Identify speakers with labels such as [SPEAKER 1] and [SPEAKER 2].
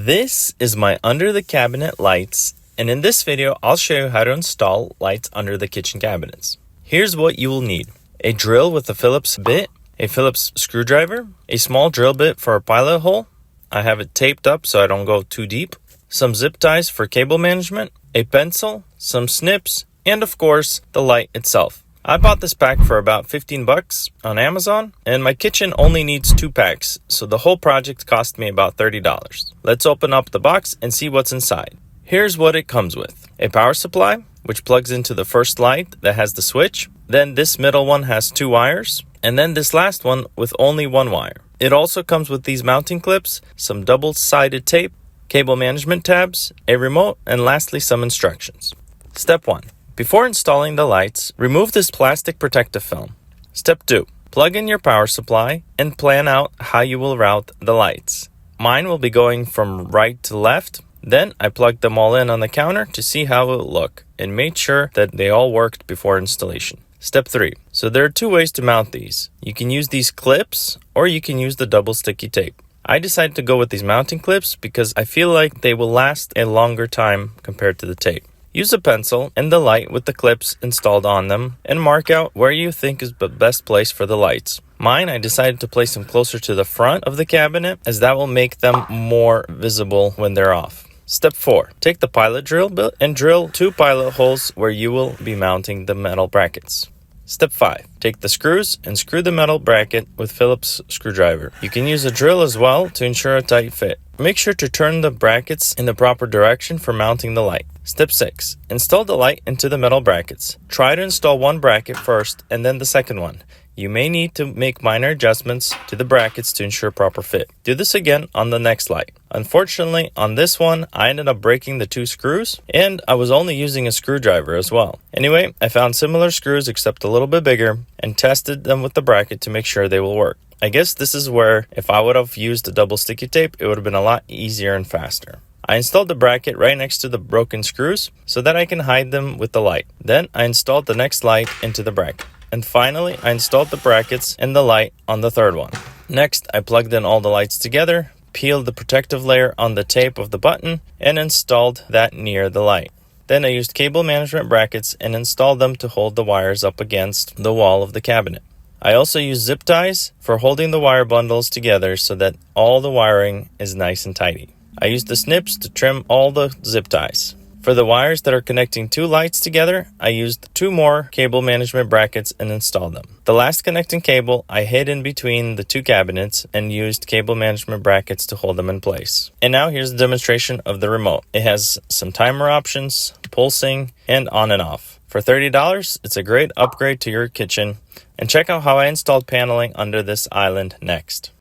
[SPEAKER 1] This is my under the cabinet lights, and in this video I'll show you how to install lights under the kitchen cabinets. Here's what you will need: a drill with a Phillips bit, a Phillips screwdriver, a small drill bit for a pilot hole. I have it taped up so I don't go too deep, some zip ties for cable management, a pencil, some snips, and of course the light itself. I bought this pack for about 15 bucks on Amazon, and my kitchen only needs 2 packs, so the whole project cost me about $30. Let's open up the box and see what's inside. Here's what it comes with: a power supply, which plugs into the first light that has the switch. Then this middle one has 2 wires, and then this last one with only 1 wire. It also comes with these mounting clips, some double-sided tape, cable management tabs, a remote, and lastly some instructions. Step 1. Before installing the lights, remove this plastic protective film. Step 2. Plug in your power supply and plan out how you will route the lights. Mine will be going from right to left. Then I plugged them all in on the counter to see how it will look and made sure that they all worked before installation. Step 3. So there are 2 ways to mount these. You can use these clips or you can use the double sticky tape. I decided to go with these mounting clips because I feel like they will last a longer time compared to the tape. Use a pencil and the light with the clips installed on them and mark out where you think is the best place for the lights. Mine, I decided to place them closer to the front of the cabinet as that will make them more visible when they're off. Step 4. Take the pilot drill bit and drill 2 pilot holes where you will be mounting the metal brackets. Step 5. Take the screws and screw the metal bracket with Phillips screwdriver. You can use a drill as well to ensure a tight fit. Make sure to turn the brackets in the proper direction for mounting the light. Step 6. Install the light into the metal brackets. Try to install one bracket first and then the second one. You may need to make minor adjustments to the brackets to ensure proper fit. Do this again on the next light. Unfortunately, on this one, I ended up breaking the 2 screws, and I was only using a screwdriver as well. Anyway, I found similar screws except a little bit bigger and tested them with the bracket to make sure they will work. I guess this is where if I would have used the double sticky tape, it would have been a lot easier and faster. I installed the bracket right next to the broken screws so that I can hide them with the light. Then I installed the next light into the bracket. And finally, I installed the brackets and the light on the third one. Next, I plugged in all the lights together, peeled the protective layer on the tape of the button, and installed that near the light. Then I used cable management brackets and installed them to hold the wires up against the wall of the cabinet. I also used zip ties for holding the wire bundles together so that all the wiring is nice and tidy. I used the snips to trim all the zip ties. For the wires that are connecting 2 lights together, I used 2 more cable management brackets and installed them. The last connecting cable I hid in between the 2 cabinets and used cable management brackets to hold them in place. And now here's the demonstration of the remote. It has some timer options, pulsing, and on and off. For $30, it's a great upgrade to your kitchen. And check out how I installed paneling under this island next.